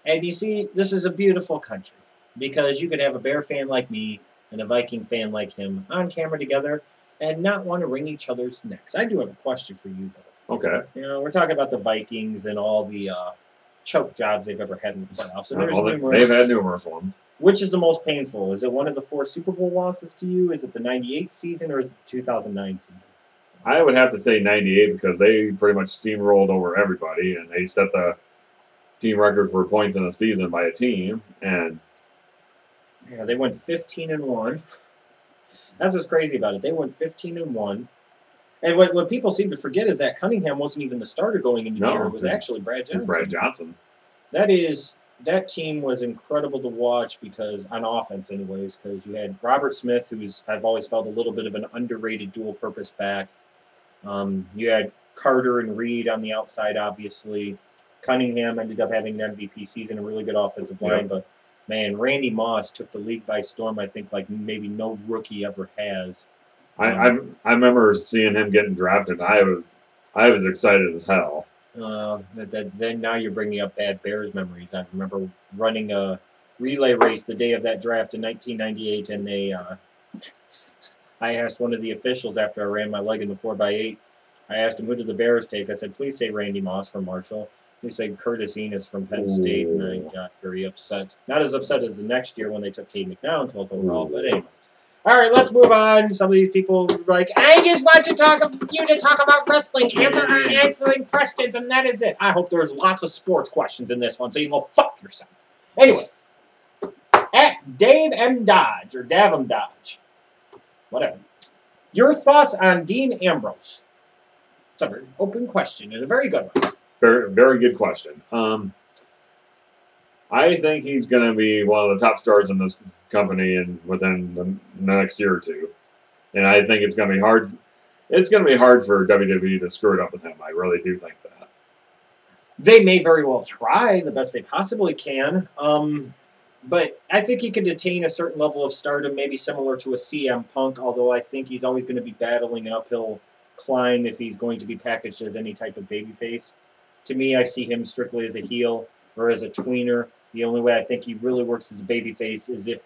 And you see, this is a beautiful country because you could have a Bear fan like me and a Viking fan like him on camera together and not want to wring each other's necks. I do have a question for you, though. Okay. You know, we're talking about the Vikings and all the choke jobs they've ever had in the playoffs. And there's they've had numerous ones. Which is the most painful? Is it one of the 4 Super Bowl losses to you? Is it the 98 season or is it the 2009 season? I would have to say 98 because they pretty much steamrolled over everybody and they set the team record for points in a season by a team. And yeah, they went 15-1. That's what's crazy about it. They went 15-1. And what people seem to forget is that Cunningham wasn't even the starter going into the year. It was actually Brad Johnson. Brad Johnson. That team was incredible to watch because, on offense anyways, because you had Robert Smith, who's I've always felt a little bit of an underrated dual-purpose back. You had Carter and Reed on the outside, obviously. Cunningham ended up having an MVP season, a really good offensive line. But, man, Randy Moss took the league by storm, I think, like maybe no rookie ever has. I remember seeing him getting drafted. I was excited as hell. Then now you're bringing up bad Bears memories. I remember running a relay race the day of that draft in 1998, and I asked one of the officials after I ran my leg in the 4x8. I asked him, who did the Bears take? I said, please say Randy Moss from Marshall. He said Curtis Enos from Penn State, and I got very upset. Not as upset as the next year when they took Cade McNown 12th overall, but anyway. All right, let's move on. Some of these people are like, I just want you to talk about wrestling, answer our answering questions, and that is it. I hope there's lots of sports questions in this one, so you can go fuck yourself. Anyways, at Dave M. Dodge, or Davum Dodge, whatever. Your thoughts on Dean Ambrose? It's a very open question and a very good one. It's a very, very good question. I think he's going to be one of the top stars in this company within the next year or two. And I think it's going to be hard. It's going to be hard for WWE to screw it up with him. I really do think that. They may very well try the best they possibly can. But I think he could attain a certain level of stardom, maybe similar to a CM Punk, although I think he's always going to be battling an uphill climb if he's going to be packaged as any type of babyface. To me, I see him strictly as a heel or as a tweener. The only way I think he really works as a babyface is if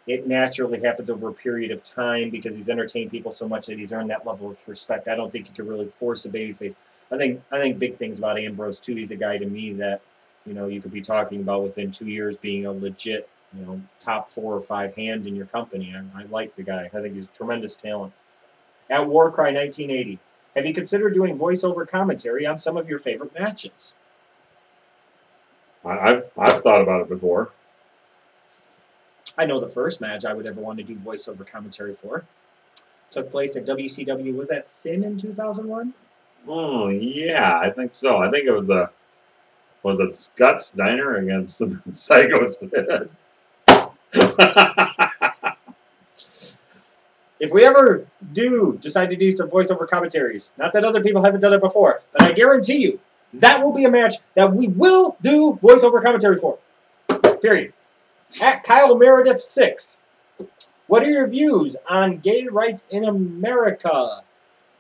it naturally happens over a period of time because he's entertained people so much that he's earned that level of respect. I don't think he could really force a babyface. I think big things about Ambrose, too. He's a guy to me that, you know, you could be talking about within 2 years being a legit, you know, top 4 or 5 hand in your company. I like the guy. I think he's a tremendous talent. At Warcry 1980, have you considered doing voiceover commentary on some of your favorite matches? I've thought about it before. I know the first match I would ever want to do voiceover commentary for took place at WCW. Was that Sin in 2001? Oh yeah, I think so. I think it was it Scott Steiner against Psycho Sid? If we ever do decide to do some voiceover commentaries, not that other people haven't done it before, but I guarantee you that will be a match that we will do voiceover commentary for. Period. At Kyle Meredith 6, what are your views on gay rights in America?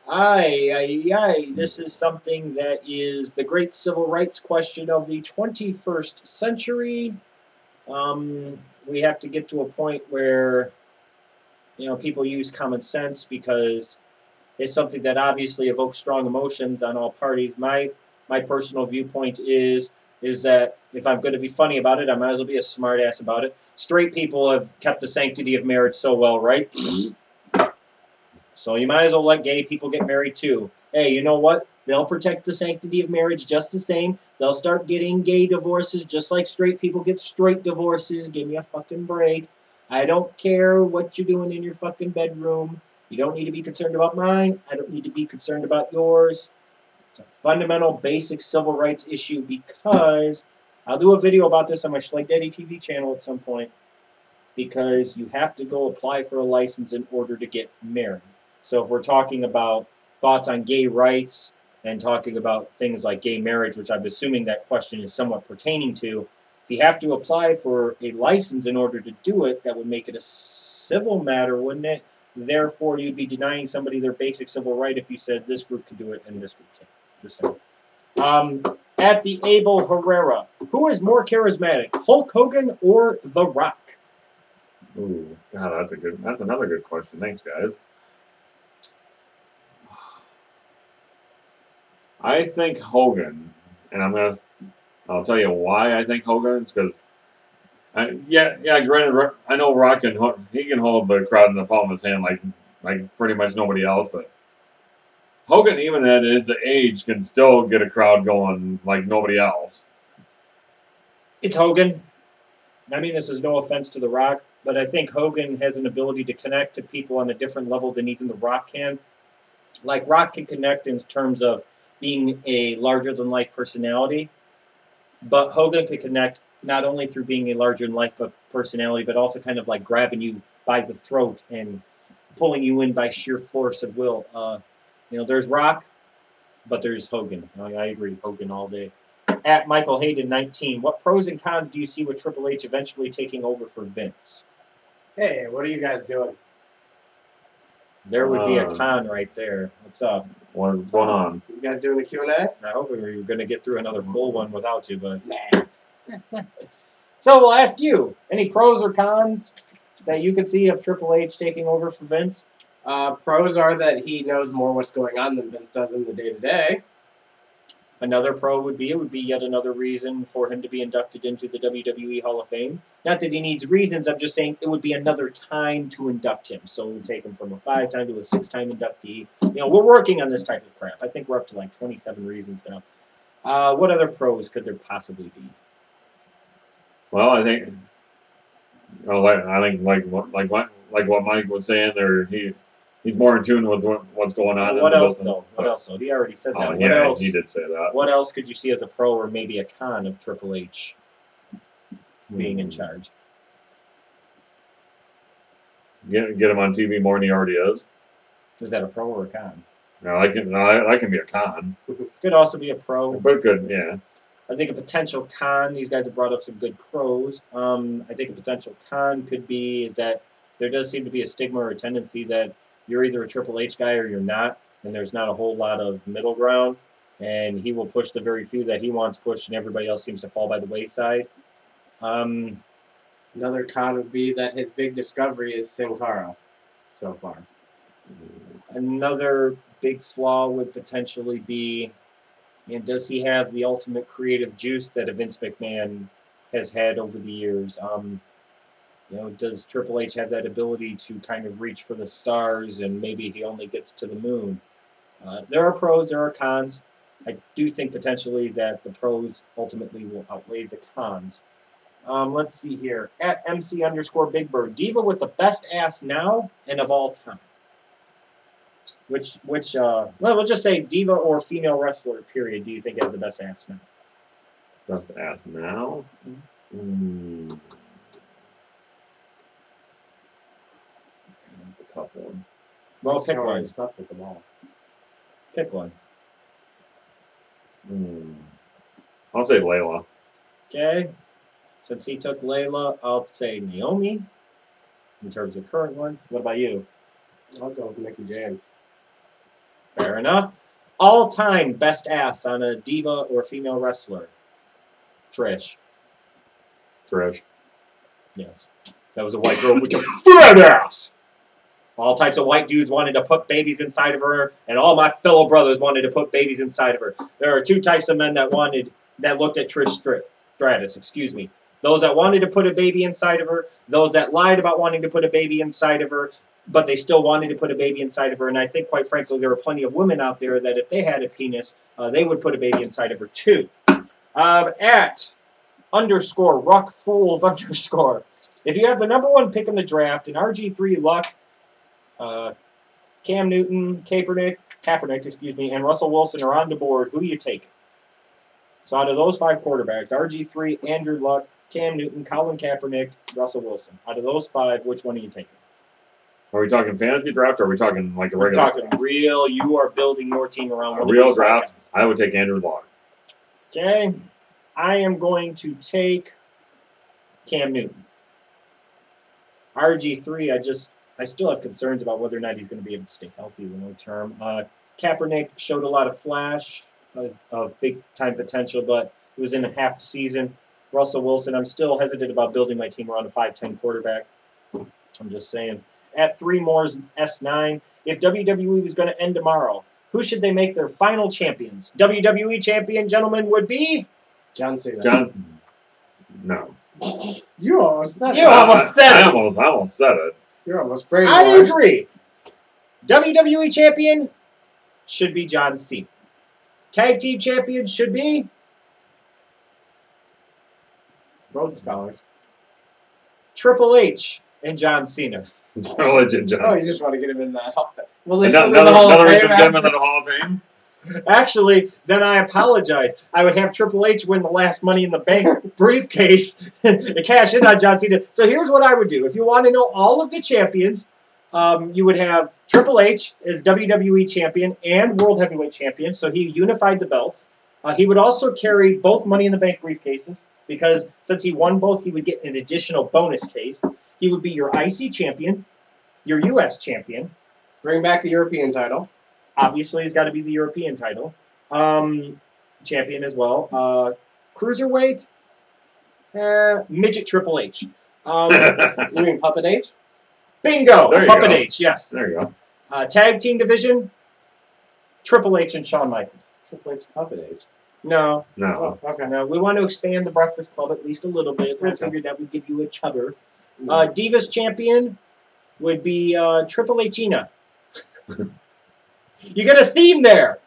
This is something that is the great civil rights question of the 21st century. We have to get to a point where, you know, people use common sense because it's something that obviously evokes strong emotions on all parties. My personal viewpoint is that if I'm going to be funny about it, I might as well be a smart ass about it. Straight people have kept the sanctity of marriage so well, right? So you might as well let gay people get married too. Hey, you know what? They'll protect the sanctity of marriage just the same. They'll start getting gay divorces just like straight people get straight divorces. Give me a fucking break. I don't care what you're doing in your fucking bedroom. You don't need to be concerned about mine. I don't need to be concerned about yours. It's a fundamental, basic civil rights issue because I'll do a video about this on my Schleg Daddy TV channel at some point because you have to go apply for a license in order to get married. So if we're talking about thoughts on gay rights and talking about things like gay marriage, which I'm assuming that question is somewhat pertaining to, if you have to apply for a license in order to do it, that would make it a civil matter, wouldn't it? Therefore, you'd be denying somebody their basic civil right if you said this group could do it and this group can't. Just saying. At the Abel Herrera, who is more charismatic, Hulk Hogan or The Rock? Ooh, God, that's another good question. Thanks, guys. I think Hogan, and I'll tell you why I think Hogan is because, granted, I know Rock he can hold the crowd in the palm of his hand like pretty much nobody else, but Hogan, even at his age, can still get a crowd going like nobody else. It's Hogan. I mean, this is no offense to The Rock, but I think Hogan has an ability to connect to people on a different level than even The Rock can. Like, Rock can connect in terms of being a larger-than-life personality, but Hogan could connect not only through being a larger-than-life personality, but also kind of like grabbing you by the throat and pulling you in by sheer force of will. There's Rock, but there's Hogan. I agree, Hogan all day. At Michael Hayden 19, what pros and cons do you see with Triple H eventually taking over for Vince? Hey, what are you guys doing? There would be a con right there. What's up? What's going on? You guys doing a Q&A? I hope we were going to get through another full one without you, but... Nah. So we'll ask you, any pros or cons that you could see of Triple H taking over for Vince? Pros are that he knows more what's going on than Vince does in the day-to-day. Another pro would be yet another reason for him to be inducted into the WWE Hall of Fame. Not that he needs reasons, I'm just saying it would be another time to induct him. So we take him from a 5-time to a 6-time inductee. We're working on this type of crap. I think we're up to like 27 reasons now. What other pros could there possibly be? Well, I think what Mike was saying there, he's more in tune with what's going on in the business. What else though? He already said that. Oh, What yeah, else? he did say that. What else could you see as a pro or maybe a con of Triple H being in charge? Get him on TV more than he already is. Is that a pro or a con? No, that can be a con. Could also be a pro. But good, yeah. I think a potential con, these guys have brought up some good pros. I think a potential con could be is that there does seem to be a stigma or a tendency that you're either a Triple H guy or you're not, and there's not a whole lot of middle ground, and he will push the very few that he wants pushed, and everybody else seems to fall by the wayside. Another con would be that his big discovery is Sin Cara so far. Another big flaw would potentially be, does he have the ultimate creative juice that a Vince McMahon has had over the years? Does Triple H have that ability to kind of reach for the stars and maybe he only gets to the moon? There are pros, there are cons. I do think potentially that the pros ultimately will outweigh the cons. Let's see here. At MC_Big Diva with the best ass now and of all time. Well, we'll just say diva or female wrestler, period, do you think has the best ass now? Best ass now? That's a tough one. Well, pick one. Stuck with them all. Pick one. I'll say Layla. Okay. Since he took Layla, I'll say Naomi in terms of current ones. What about you? I'll go with Mickey James. Fair enough. All-time best ass on a diva or female wrestler. Trish. Yes. That was a white girl with a fat ass. All types of white dudes wanted to put babies inside of her, and all my fellow brothers wanted to put babies inside of her. There are two types of men that looked at Trish Stratus, Those that wanted to put a baby inside of her, those that lied about wanting to put a baby inside of her, but they still wanted to put a baby inside of her. And I think, quite frankly, there are plenty of women out there that if they had a penis, they would put a baby inside of her too. At _RuckFools_. If you have the number one pick in the draft in RG3, Luck, Cam Newton, Kaepernick, and Russell Wilson are on the board, who do you take? So out of those 5 quarterbacks, RG3, Andrew Luck, Cam Newton, Colin Kaepernick, Russell Wilson. Out of those 5, which one are you taking? Are we talking fantasy draft or are we talking like a regular? We're talking real. You are building your team around one a real of these draft. guys. I would take Andrew Luck. Okay. I am going to take Cam Newton. RG3, I still have concerns about whether or not he's going to be able to stay healthy long term. Kaepernick showed a lot of flash of big-time potential, but it was in a half season. Russell Wilson, I'm still hesitant about building my team around a 5'10 quarterback. I'm just saying. At 3 Moore's S9, if WWE was going to end tomorrow, who should they make their final champions? WWE champion, gentlemen, would be? John Cena. No. You almost said You it. almost said I it. almost said it. You're almost brainwashed. I agree. WWE champion should be John Cena. Tag team champion should be Road Scholars. Triple H and John Cena. Religion, John. Oh, you just want to get him in that. Well, Another reason to get him into the Hall of Fame? Actually, then I apologize. I would have Triple H win the last Money in the Bank briefcase and cash in on John Cena. So here's what I would do. If you want to know all of the champions, you would have Triple H as WWE champion and World Heavyweight champion. So he unified the belts. He would also carry both Money in the Bank briefcases because since he won both, he would get an additional bonus case. He would be your IC champion, your US champion. Bring back the European title. Obviously, he's got to be the European title. Champion as well. Cruiserweight, midget Triple H. You mean Puppet H? Bingo! There you Puppet go. H, yes. There you go. Tag team division, Triple H and Shawn Michaels. Triple H Puppet H. No, No. Oh, okay. no. We want to expand the Breakfast Club at least a little bit. I Okay. figured that would give you a chubber. No. Divas champion would be Triple H-ina. You get a theme there.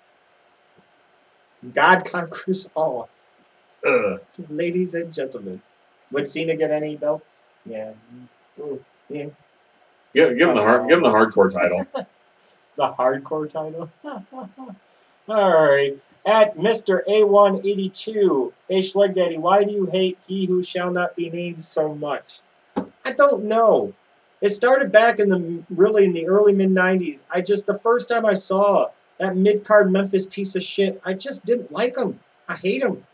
God conquers all. Ladies and gentlemen. Would Cena get any belts? Yeah. Ooh, yeah. Give him the hardcore title. The hardcore title? All right. At Mr. A182, hey Schleg Daddy, why do you hate he who shall not be named so much? I don't know. It started back in the early mid-90s. The first time I saw that mid-card Memphis piece of shit, I just didn't like him. I hate him.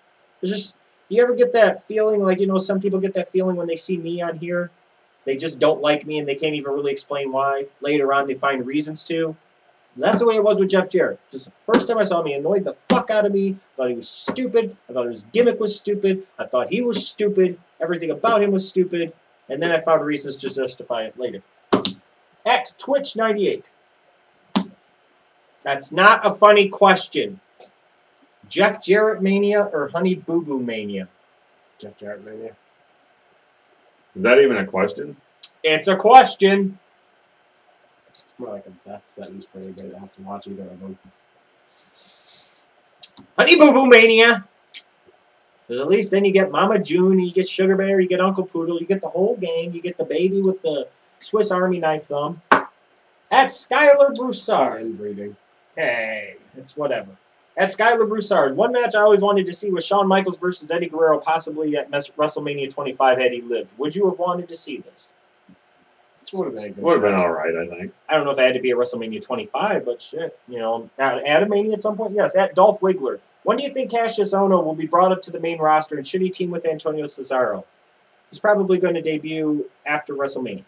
It's just, you ever get that feeling, like, some people get that feeling when they see me on here? They just don't like me and they can't even really explain why. Later on, they find reasons to. That's the way it was with Jeff Jarrett. Just the first time I saw him, he annoyed the fuck out of me. I thought he was stupid. I thought his gimmick was stupid. I thought he was stupid. Everything about him was stupid. And then I found reasons to justify it later. At Twitch98. That's not a funny question. Jeff Jarrett mania or Honey Boo Boo mania? Jeff Jarrett mania. Is that even a question? It's a question. It's more like a death sentence for anybody that has to watch either of them. Honey Boo Boo mania. Because at least then you get Mama June, you get Sugar Bear, you get Uncle Poodle, you get the whole gang, you get the baby with the Swiss Army knife thumb. At Skylar Broussard. Inbreeding. Hey, it's whatever. At Skylar Broussard, one match I always wanted to see was Shawn Michaels versus Eddie Guerrero, possibly at WrestleMania 25 had he lived. Would you have wanted to see this? Would have been a good Would have been match. all right, I think. I don't know if it had to be at WrestleMania 25, but shit, at a Mania at some point, yes. At Dolph Wiggler, when do you think Cassius Ohno will be brought up to the main roster and should he team with Antonio Cesaro? He's probably going to debut after WrestleMania.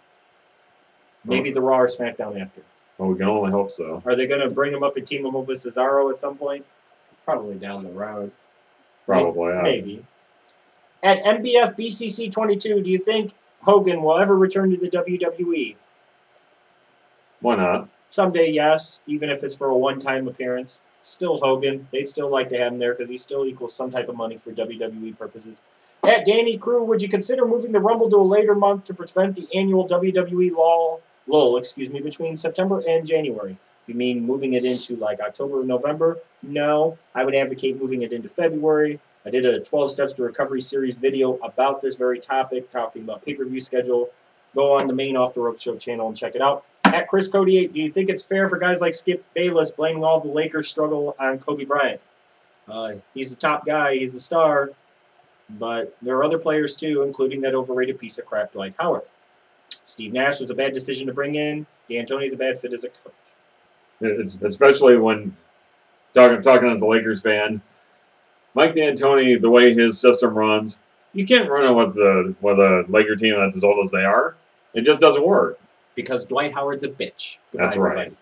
Maybe the Raw or SmackDown after. Well, we can only hope so. Are they going to bring him up and team him up with Cesaro at some point? Probably down the road. Probably. Maybe. At MBF BCC 22, do you think Hogan will ever return to the WWE? Why not? Someday, yes, even if it's for a one-time appearance. It's still Hogan. They'd still like to have him there because he still equals some type of money for WWE purposes. At Danny Crew, would you consider moving the Rumble to a later month to prevent the annual WWE lull between September and January? If you mean moving it into like October or November, no. I would advocate moving it into February. I did a 12 Steps to Recovery series video about this very topic, talking about pay-per-view schedule. Go on the main Off the Rope Show channel and check it out. At Chris Cody 8, do you think it's fair for guys like Skip Bayless blaming all of the Lakers' struggle on Kobe Bryant? He's the top guy. He's the star. But there are other players, too, including that overrated piece of crap, Dwight Howard. Steve Nash was a bad decision to bring in. D'Antoni's a bad fit as a coach. It's especially when talking as a Lakers fan, Mike D'Antoni, the way his system runs, you can't run it with a Laker team that's as old as they are. It just doesn't work. Because Dwight Howard's a bitch. That's right.